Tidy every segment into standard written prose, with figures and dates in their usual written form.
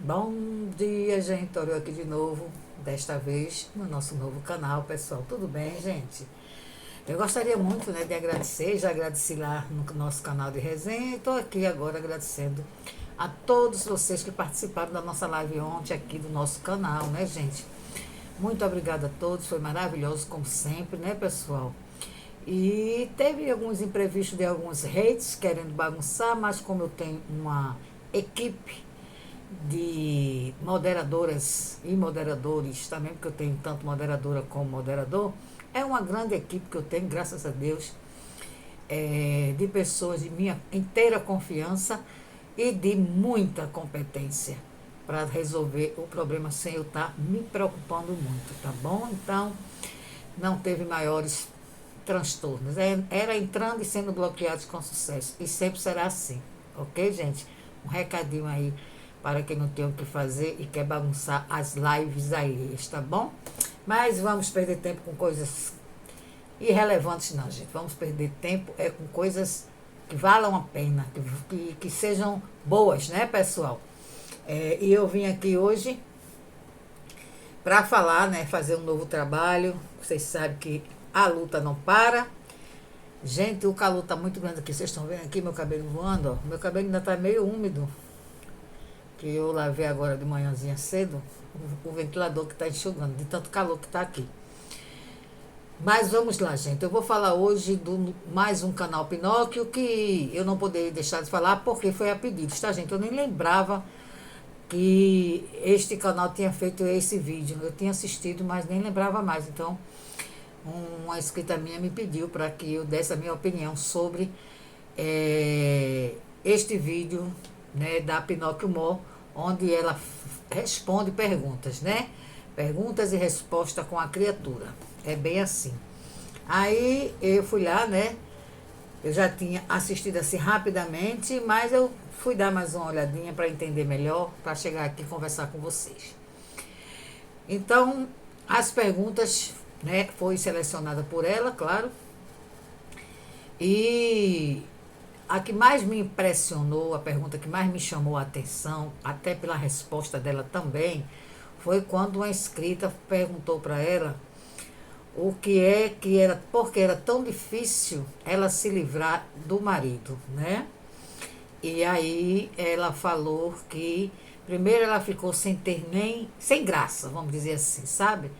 Bom dia, gente. Olha eu aqui de novo, desta vez no nosso novo canal, pessoal. Tudo bem, gente? Eu gostaria muito, né, de agradecer, já agradeci lá no nosso canal de resenha e estou aqui agora agradecendo a todos vocês que participaram da nossa live ontem aqui do nosso canal, né, gente? Muito obrigada a todos, foi maravilhoso como sempre, né, pessoal? E teve alguns imprevistos de alguns hates querendo bagunçar, mas como eu tenho uma equipe de moderadoras e moderadores também, porque eu tenho tanto moderadora como moderador, é uma grande equipe que eu tenho, graças a Deus, de pessoas de minha inteira confiança e de muita competência para resolver o problema sem eu estar me preocupando muito, tá bom? Então, não teve maiores transtornos. Era entrando e sendo bloqueados com sucesso. E sempre será assim. Ok, gente? Um recadinho aí para quem não tem o que fazer e quer bagunçar as lives aí, tá bom? Mas vamos perder tempo com coisas irrelevantes, não, gente. Vamos perder tempo com coisas que valam a pena, que sejam boas, né, pessoal? E eu vim aqui hoje para falar, né, fazer um novo trabalho. Vocês sabem que a luta não para. Gente, o calor tá muito grande aqui. Vocês estão vendo aqui meu cabelo voando? Ó. Meu cabelo ainda tá meio úmido. Que eu lavei agora de manhãzinha cedo. O ventilador que tá enxugando, de tanto calor que tá aqui. Mas vamos lá, gente. Eu vou falar hoje do mais um canal Pinóquio que eu não poderia deixar de falar porque foi a pedido, tá, gente? Eu nem lembrava que este canal tinha feito esse vídeo. Eu tinha assistido, mas nem lembrava mais. Então, uma inscrita minha me pediu para que eu desse a minha opinião sobre este vídeo, né, da Pinóquio Mó, onde ela responde perguntas, né? Perguntas e respostas com a criatura. É bem assim. Aí eu fui lá, né? Eu já tinha assistido assim rapidamente, mas eu fui dar mais uma olhadinha para entender melhor, para chegar aqui e conversar com vocês. Então, as perguntas, né, foi selecionada por ela, claro. E a que mais me impressionou, a pergunta que mais me chamou a atenção, até pela resposta dela também, foi quando uma inscrita perguntou para ela o que é que era, porque era tão difícil ela se livrar do marido, né? E aí ela falou que primeiro ela ficou sem ter nem, sem graça, vamos dizer assim, sabe?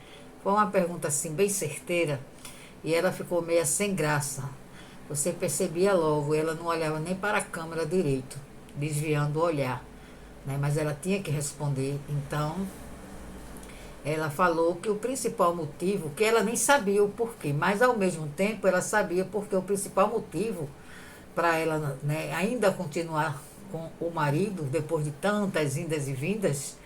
Foi uma pergunta assim bem certeira e ela ficou meio sem graça. Você percebia logo, ela não olhava nem para a câmera direito, desviando o olhar, né? Mas ela tinha que responder. Então ela falou que o principal motivo, que ela nem sabia o porquê, mas ao mesmo tempo ela sabia porque o principal motivo para ela, né, ainda continuar com o marido, depois de tantas indas e vindas,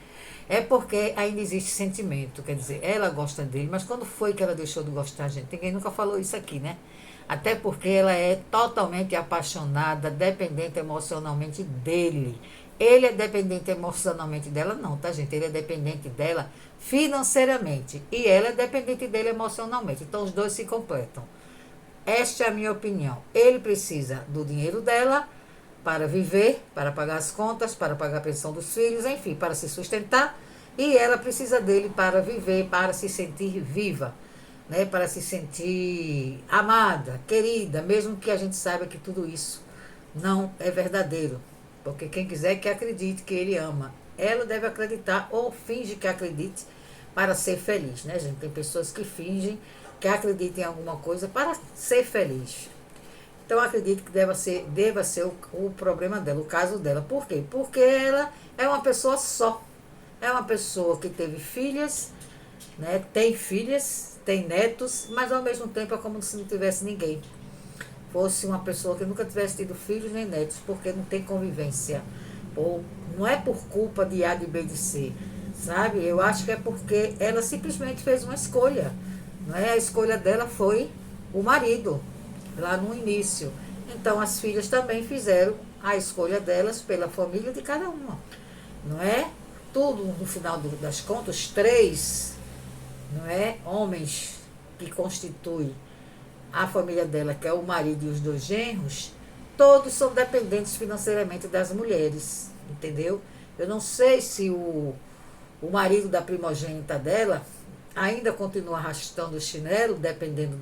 é porque ainda existe sentimento. Quer dizer, ela gosta dele, mas quando foi que ela deixou de gostar, gente? Ninguém nunca falou isso aqui, né? Até porque ela é totalmente apaixonada, dependente emocionalmente dele. Ele é dependente emocionalmente dela, não, tá, gente? Ele é dependente dela financeiramente. E ela é dependente dele emocionalmente. Então, os dois se completam. Esta é a minha opinião. Ele precisa do dinheiro dela para viver, para pagar as contas, para pagar a pensão dos filhos, enfim, para se sustentar. E ela precisa dele para viver, para se sentir viva, né? Para se sentir amada, querida, mesmo que a gente saiba que tudo isso não é verdadeiro. Porque quem quiser que acredite que ele ama, ela deve acreditar ou finge que acredite para ser feliz, né, gente? Tem pessoas que fingem que acreditam em alguma coisa para ser feliz. Então, eu acredito que deva ser o problema dela, o caso dela. Por quê? Porque ela é uma pessoa só. É uma pessoa que teve filhas, né? Tem filhas, tem netos, mas ao mesmo tempo é como se não tivesse ninguém. Fosse uma pessoa que nunca tivesse tido filhos nem netos, porque não tem convivência. Ou não é por culpa de A, de B, de C, sabe? Eu acho que é porque ela simplesmente fez uma escolha. Não é? A escolha dela foi o marido, lá no início. Então as filhas também fizeram a escolha delas pela família de cada uma. Não é? Tudo, no final das contas, os três, não é, homens que constituem a família dela, que é o marido e os dois genros, todos são dependentes financeiramente das mulheres, entendeu? Eu não sei se o marido da primogênita dela ainda continua arrastando o chinelo, dependendo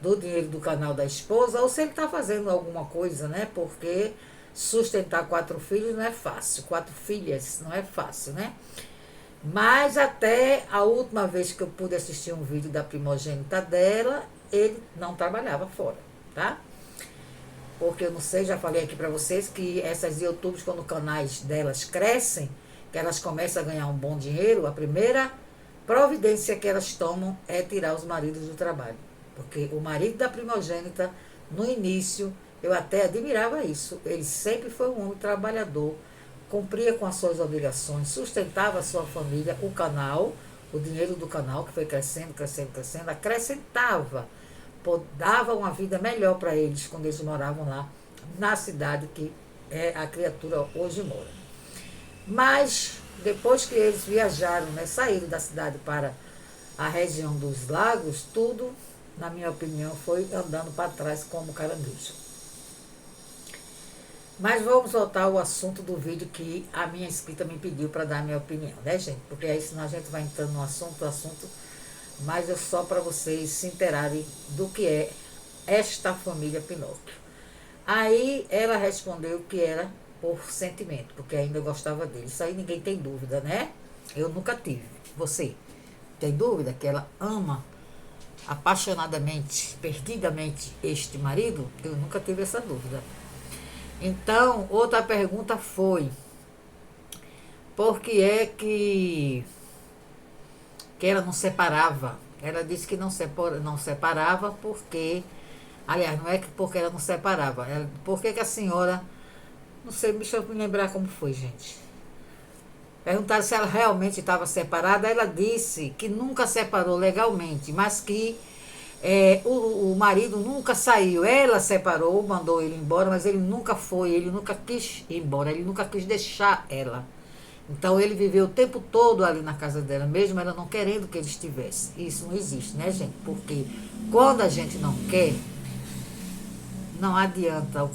do dinheiro do canal da esposa, ou se ele está fazendo alguma coisa, né? Porque sustentar 4 filhos não é fácil, 4 filhas não é fácil, né? Mas até a última vez que eu pude assistir um vídeo da primogênita dela, ele não trabalhava fora, tá? Porque eu não sei, já falei aqui para vocês que essas YouTubes, quando os canais delas crescem, que elas começam a ganhar um bom dinheiro, a primeira providência que elas tomam é tirar os maridos do trabalho. Porque o marido da primogênita, no início, eu até admirava isso. Ele sempre foi um homem trabalhador, cumpria com as suas obrigações, sustentava a sua família, o canal, o dinheiro do canal, que foi crescendo, crescendo, crescendo, acrescentava, dava uma vida melhor para eles quando eles moravam lá na cidade que a criatura hoje mora. Mas depois que eles viajaram, né, saíram da cidade para a região dos lagos, tudo, na minha opinião, foi andando para trás como caranguejo. Mas vamos voltar ao assunto do vídeo que a minha inscrita me pediu para dar a minha opinião, né, gente? Porque aí senão a gente vai entrando no assunto, mas é só para vocês se interarem do que é esta família Pinóquio. Aí ela respondeu que era por sentimento, porque ainda gostava dele. Isso aí ninguém tem dúvida, né? Eu nunca tive. Você tem dúvida que ela ama apaixonadamente, perdidamente este marido? Eu nunca tive essa dúvida. Então, outra pergunta foi: por que é que ela não separava? Ela disse que não separava porque, aliás, não é porque ela não separava, por que a senhora, não sei, deixa eu me lembrar como foi, gente. Perguntaram se ela realmente estava separada. Ela disse que nunca separou legalmente, mas que o marido nunca saiu. Ela separou, mandou ele embora, mas ele nunca foi, ele nunca quis ir embora, ele nunca quis deixar ela. Então ele viveu o tempo todo ali na casa dela, mesmo ela não querendo que ele estivesse. Isso não existe, né, gente? Porque quando a gente não quer, não adianta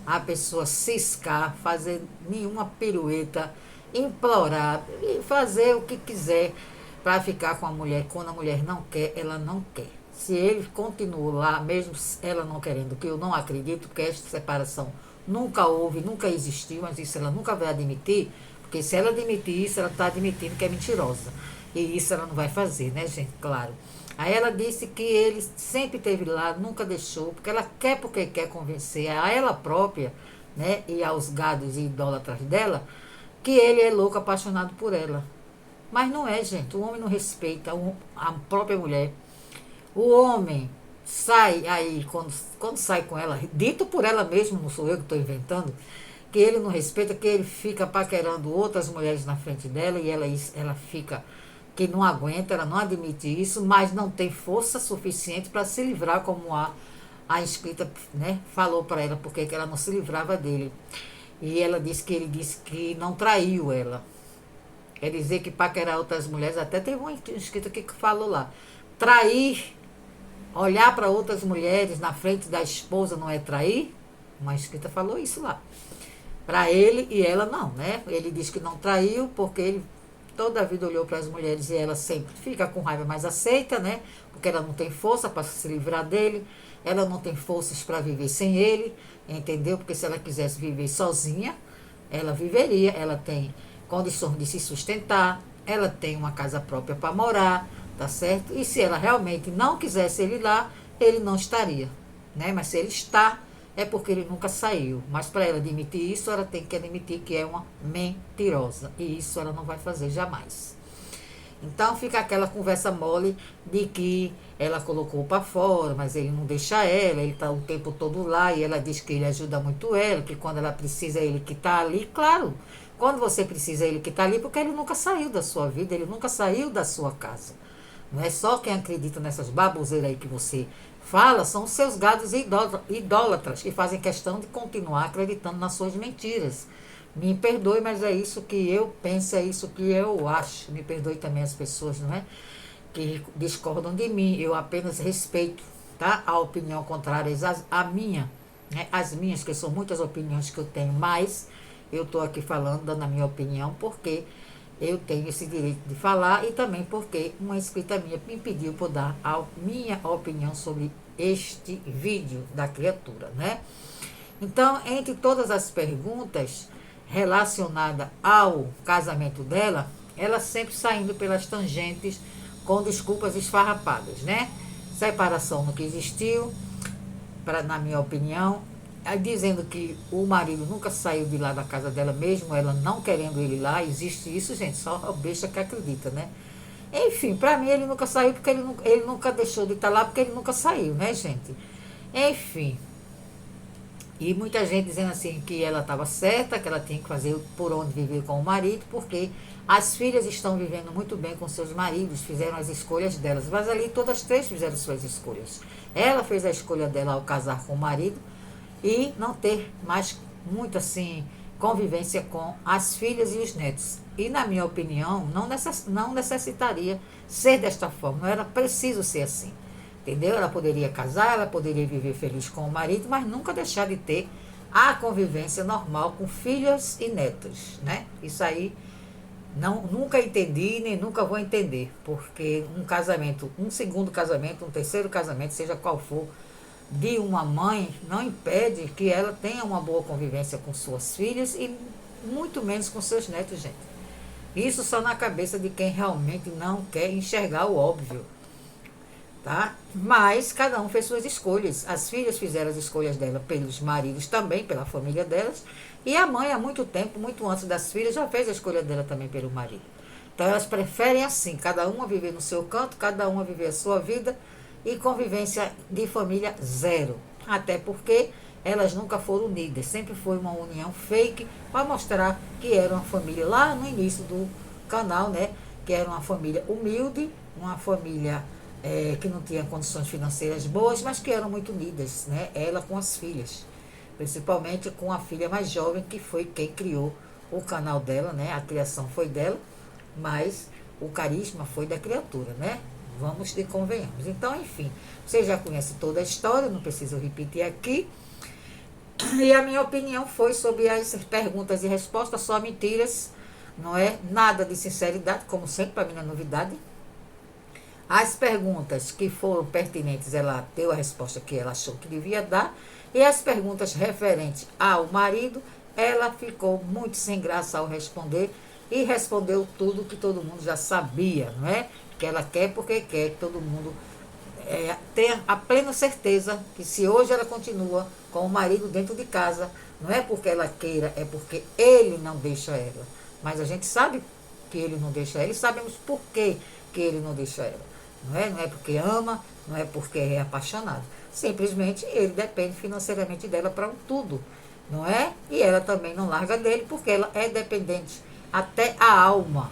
a pessoa ciscar, fazer nenhuma pirueta, implorar, fazer o que quiser para ficar com a mulher. Quando a mulher não quer, ela não quer. Se ele continua lá, mesmo ela não querendo, que eu não acredito, que esta separação nunca houve, nunca existiu, mas isso ela nunca vai admitir, porque se ela admitir isso, ela está admitindo que é mentirosa. E isso ela não vai fazer, né, gente? Claro. Aí ela disse que ele sempre esteve lá, nunca deixou, porque quer convencer a ela própria, né, e aos gados e idólatras dela, que ele é louco, apaixonado por ela. Mas não é, gente. O homem não respeita a própria mulher. O homem sai aí, quando sai com ela, dito por ela mesma, não sou eu que estou inventando, que ele não respeita, que ele fica paquerando outras mulheres na frente dela e ela fica, que não aguenta, ela não admite isso, mas não tem força suficiente para se livrar, como a inscrita, né, falou para ela porque que ela não se livrava dele. E ela disse que ele disse que não traiu ela. Quer dizer que paquerar outras mulheres, até teve uma inscrita aqui que falou lá, trair, olhar para outras mulheres na frente da esposa não é trair? Uma inscrita falou isso lá. Para ele e ela não, né? Ele diz que não traiu porque ele toda a vida olhou para as mulheres e ela sempre fica com raiva, mas aceita, né? Porque ela não tem força para se livrar dele, ela não tem forças para viver sem ele, entendeu? Porque se ela quisesse viver sozinha, ela viveria, ela tem condições de se sustentar, ela tem uma casa própria para morar, tá certo? E se ela realmente não quisesse ele lá, ele não estaria, né? Mas se ele está, é porque ele nunca saiu. Mas para ela admitir isso, ela tem que admitir que é uma mentirosa. E isso ela não vai fazer jamais. Então fica aquela conversa mole de que ela colocou para fora, mas ele não deixa ela, ele está o tempo todo lá e ela diz que ele ajuda muito ela, que quando ela precisa ele que está ali. Claro, quando você precisa ele que está ali, porque ele nunca saiu da sua vida, ele nunca saiu da sua casa. Não é só quem acredita nessas baboseiras aí que você fala, são os seus gados idólatras que fazem questão de continuar acreditando nas suas mentiras. Me perdoe, mas é isso que eu penso, é isso que eu acho. Me perdoe também as pessoas, não é? Que discordam de mim. Eu apenas respeito, tá? A opinião contrária à minha, né? As minhas, que são muitas opiniões que eu tenho, mas eu estou aqui falando, dando a minha opinião, porque eu tenho esse direito de falar e também porque uma inscrita minha me pediu por dar a minha opinião sobre este vídeo da criatura, né? Então, entre todas as perguntas relacionadas ao casamento dela, ela sempre saindo pelas tangentes com desculpas esfarrapadas, né? Separação nunca existiu, na minha opinião, dizendo que o marido nunca saiu de lá da casa dela, mesmo ela não querendo ele lá. Existe isso, gente, só a besta que acredita, né? Enfim, para mim ele nunca saiu porque ele nunca deixou de estar lá, porque ele nunca saiu, né, gente? Enfim. E muita gente dizendo assim que ela estava certa, que ela tinha que fazer por onde viver com o marido, porque as filhas estão vivendo muito bem com seus maridos, fizeram as escolhas delas. Mas ali todas três fizeram suas escolhas. Ela fez a escolha dela ao casar com o marido e não ter mais muito assim convivência com as filhas e os netos. E na minha opinião, não necessitaria ser desta forma, não era preciso ser assim. Entendeu? Ela poderia casar, ela poderia viver feliz com o marido, mas nunca deixar de ter a convivência normal com filhas e netos, né? Isso aí nunca entendi, nem nunca vou entender, porque um casamento, um segundo casamento, um terceiro casamento, seja qual for, de uma mãe, não impede que ela tenha uma boa convivência com suas filhas e muito menos com seus netos, gente. Isso só na cabeça de quem realmente não quer enxergar o óbvio. Tá? Mas cada um fez suas escolhas. As filhas fizeram as escolhas dela pelos maridos também, pela família delas. E a mãe, há muito tempo, muito antes das filhas, já fez a escolha dela também pelo marido. Então elas preferem assim, cada uma viver no seu canto, cada uma viver a sua vida e convivência de família zero. Até porque elas nunca foram unidas. Sempre foi uma união fake para mostrar que era uma família, lá no início do canal, né? Que era uma família humilde, uma família que não tinha condições financeiras boas, mas que eram muito unidas, né? Ela com as filhas, principalmente com a filha mais jovem, que foi quem criou o canal dela, né? A criação foi dela, mas o carisma foi da criatura, né? Vamos e convenhamos. Então, enfim, você já conhece toda a história, não preciso repetir aqui. E a minha opinião foi sobre as perguntas e respostas, só mentiras, não é nada de sinceridade, como sempre, para mim não é novidade. As perguntas que foram pertinentes, ela deu a resposta que ela achou que devia dar. E as perguntas referentes ao marido, ela ficou muito sem graça ao responder. E respondeu tudo que todo mundo já sabia, não é? Que ela quer porque quer que todo mundo tenha a plena certeza que se hoje ela continua com o marido dentro de casa, não é porque ela queira, é porque ele não deixa ela. Mas a gente sabe que ele não deixa ela e sabemos por que ele não deixa ela. Não é porque ama, não é porque é apaixonado. Simplesmente ele depende financeiramente dela para um tudo, não é? E ela também não larga dele porque ela é dependente até a alma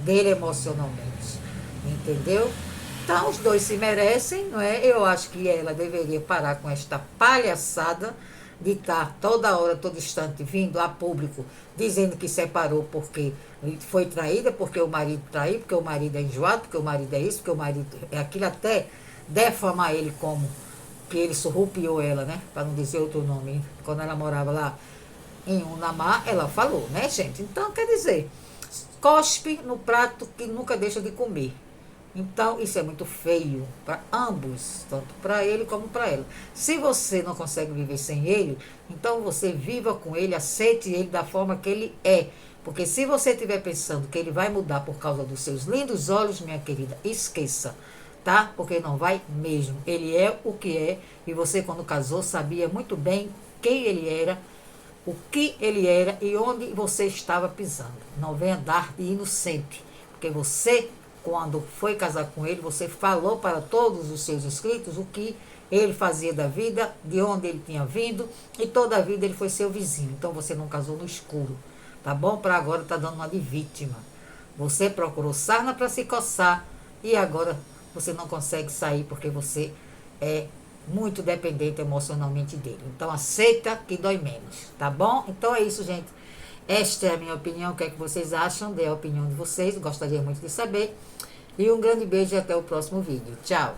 dele emocionalmente. Entendeu? Então os dois se merecem, não é? Eu acho que ela deveria parar com esta palhaçada de estar toda hora, todo instante, vindo a público, dizendo que separou porque foi traída, porque o marido traiu, porque o marido é enjoado, porque o marido é isso, porque o marido é aquilo, até defamar ele como que ele surrupiou ela, né? Para não dizer outro nome. Quando ela morava lá em Unamar, ela falou, né, gente? Então, quer dizer, cospe no prato que nunca deixa de comer. Então, isso é muito feio para ambos, tanto para ele como para ela. Se você não consegue viver sem ele, então você viva com ele, aceite ele da forma que ele é. Porque se você estiver pensando que ele vai mudar por causa dos seus lindos olhos, minha querida, esqueça, tá? Porque não vai mesmo. Ele é o que é e você, quando casou, sabia muito bem quem ele era, o que ele era e onde você estava pisando. Não venha dar de inocente, porque você, quando foi casar com ele, você falou para todos os seus inscritos o que ele fazia da vida, de onde ele tinha vindo, e toda a vida ele foi seu vizinho. Então você não casou no escuro, tá bom? Para agora tá dando uma de vítima. Você procurou sarna para se coçar e agora você não consegue sair porque você é muito dependente emocionalmente dele. Então aceita que dói menos, tá bom? Então é isso, gente. Esta é a minha opinião. O que é que vocês acham? Dê a opinião de vocês. Gostaria muito de saber. E um grande beijo e até o próximo vídeo. Tchau!